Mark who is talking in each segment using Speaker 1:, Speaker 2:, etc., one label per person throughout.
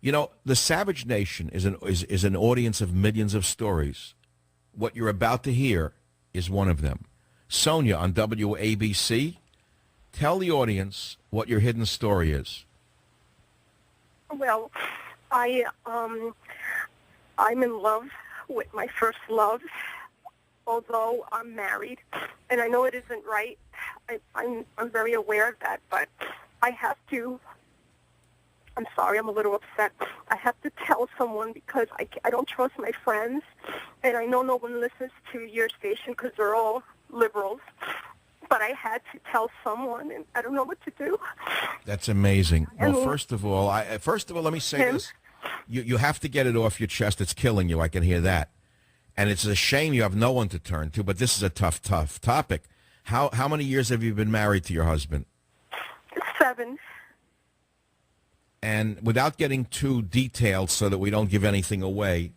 Speaker 1: You know, the Savage Nation is an audience of millions of stories. What you're about to hear is one of them. Sonia on WABC, tell the audience what your hidden story is.
Speaker 2: Well, I'm in love with my first love, although I'm married, and I know it isn't right. I'm very aware of that, but I have to. I'm sorry, I'm a little upset. I have to tell someone because I don't trust my friends, and I know no one listens to your station because they're all liberals. But I had to tell someone, and I don't know what to do.
Speaker 1: That's amazing. Well, first of all, let me say this. You have to get it off your chest. It's killing you. I can hear that. And it's a shame you have no one to turn to, but this is a tough topic. How many years have you been married to your husband?
Speaker 2: 7.
Speaker 1: And without getting too detailed so that we don't give anything away,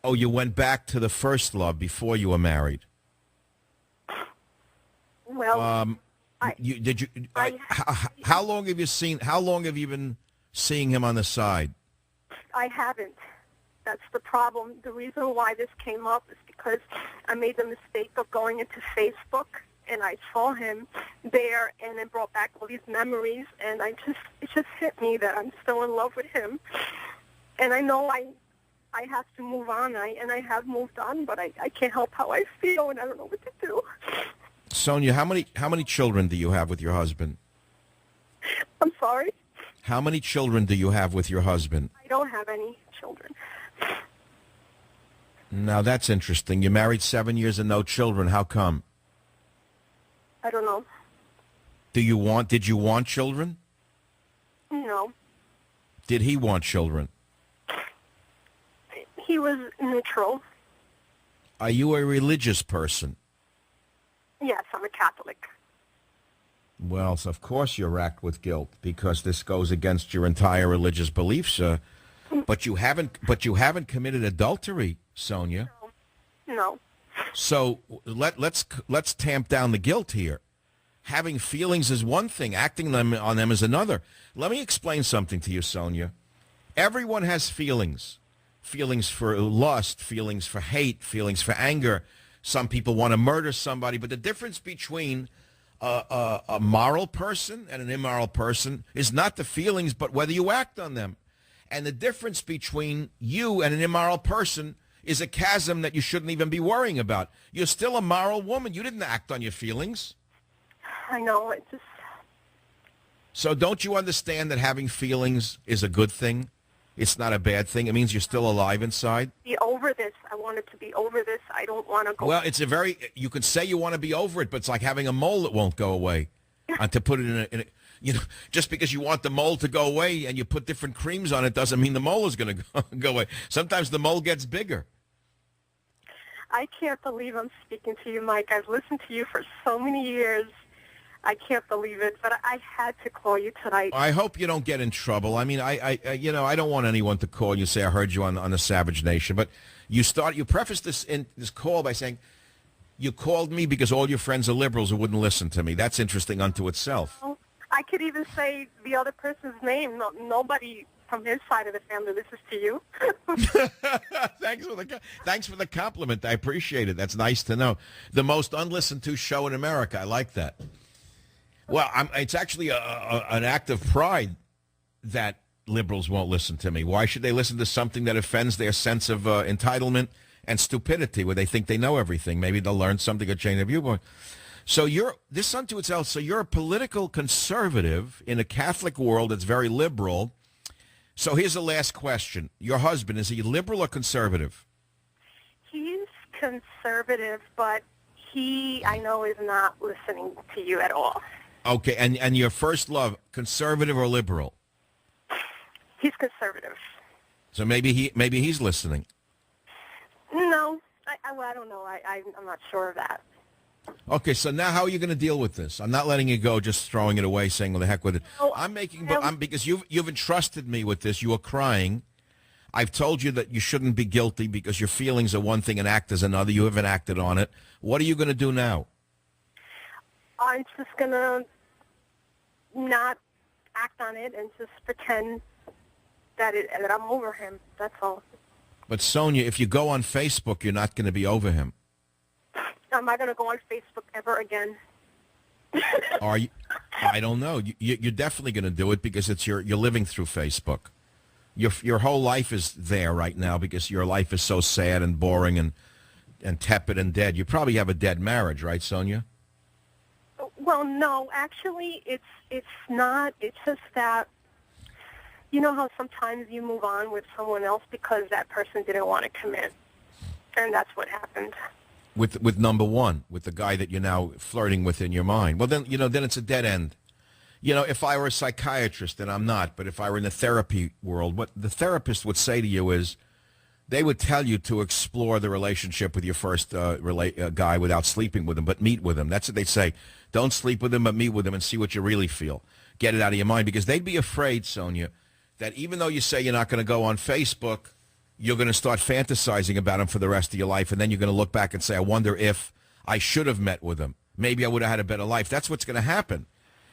Speaker 1: you went back to the first love before you were married.
Speaker 2: Well,
Speaker 1: how long have you been seeing him on the side?
Speaker 2: I haven't. That's the problem. The reason why this came up is because I made the mistake of going into Facebook, and I saw him there, and it brought back all these memories, and it just hit me that I'm still in love with him. And I know I have to move on, and I have moved on, but I can't help how I feel, and I don't know what to do.
Speaker 1: Sonia, how many children do you have with your husband?
Speaker 2: I'm sorry?
Speaker 1: How many children do you have with your husband?
Speaker 2: I don't have any children.
Speaker 1: Now, that's interesting. You're married 7 years and no children. How come?
Speaker 2: I don't know.
Speaker 1: Did you want children?
Speaker 2: No.
Speaker 1: Did he want children?
Speaker 2: He was neutral.
Speaker 1: Are you a religious person?
Speaker 2: Yes, I'm a Catholic.
Speaker 1: Well, so of course you're racked with guilt because this goes against your entire religious beliefs. But you haven't committed adultery, Sonia.
Speaker 2: No.
Speaker 1: So let's tamp down the guilt here. Having feelings is one thing. Acting on them is another. Let me explain something to you, Sonia. Everyone has feelings. Feelings for lust, feelings for hate, feelings for anger. Some people want to murder somebody. But the difference between a moral person and an immoral person is not the feelings, but whether you act on them. And the difference between you and an immoral person is a chasm that you shouldn't even be worrying about. You're still a moral woman. You didn't act on your feelings.
Speaker 2: I know.
Speaker 1: So don't you understand that having feelings is a good thing? It's not a bad thing. It means you're still alive inside.
Speaker 2: Be over this. I wanted to be over this. I don't want to go.
Speaker 1: Well, you can say you want to be over it, but it's like having a mole that won't go away. And to put it in a, just because you want the mole to go away and you put different creams on it doesn't mean the mole is going to go away. Sometimes the mole gets bigger.
Speaker 2: I can't believe I'm speaking to you, Mike. I've listened to you for so many years. I can't believe it, but I had to call you tonight.
Speaker 1: I hope you don't get in trouble. I mean, I don't want anyone to call you and say I heard you on the Savage Nation, but you prefaced this call by saying you called me because all your friends are liberals who wouldn't listen to me. That's interesting unto itself.
Speaker 2: Well, I could even say the other person's name. Nobody from his side of the family listens to you.
Speaker 1: Thanks for the compliment. I appreciate it. That's nice to know. The most unlistened to show in America. I like that. Well, it's actually an act of pride that liberals won't listen to me. Why should they listen to something that offends their sense of entitlement and stupidity, where they think they know everything? Maybe they'll learn something or change their viewpoint. So this unto itself. So you're a political conservative in a Catholic world that's very liberal. So here's the last question: your husband, is he liberal or conservative?
Speaker 2: He's conservative, but I know, is not listening to you at all.
Speaker 1: Okay, and your first love, conservative or liberal?
Speaker 2: He's conservative.
Speaker 1: So maybe he's listening.
Speaker 2: No, I don't know. I'm not sure of that.
Speaker 1: Okay, so now how are you going to deal with this? I'm not letting it go, just throwing it away, saying, well, the heck with it. Because you've entrusted me with this. You are crying. I've told you that you shouldn't be guilty because your feelings are one thing and act as another. You haven't acted on it. What are you going to do now?
Speaker 2: I'm just going to not act on it and just pretend that I'm over him. That's all.
Speaker 1: But Sonia, if you go on Facebook, you're not going to be over him.
Speaker 2: Am I going to go on Facebook ever again?
Speaker 1: Are you? I don't know. You're definitely going to do it because you're living through Facebook. Your whole life is there right now because your life is so sad and boring and tepid and dead. You probably have a dead marriage, right, Sonia?
Speaker 2: Well, no, actually, it's not. It's just that, you know how sometimes you move on with someone else because that person didn't want to commit, and that's what happened.
Speaker 1: With number one, with the guy that you're now flirting with in your mind. Well, then then it's a dead end. If I were a psychiatrist, and I'm not, but if I were in the therapy world, what the therapist would say to you is, they would tell you to explore the relationship with your first guy without sleeping with him, but meet with him. That's what they say. Don't sleep with him, but meet with him and see what you really feel. Get it out of your mind, because they'd be afraid, Sonia, that even though you say you're not going to go on Facebook, you're going to start fantasizing about him for the rest of your life, and then you're going to look back and say, I wonder if I should have met with him. Maybe I would have had a better life. That's what's going to happen.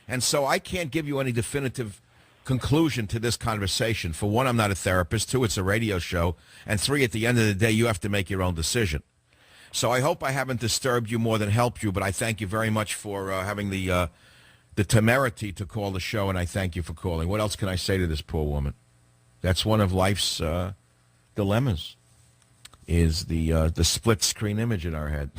Speaker 1: And so I can't give you any definitive conclusion to this conversation. For one, I'm not a therapist. Two, it's a radio show. And three, at the end of the day, you have to make your own decision. So I hope I haven't disturbed you more than helped you, but I thank you very much for having the temerity to call the show, and I thank you for calling. What else can I say to this poor woman? That's one of life's dilemmas, is the split screen image in our head.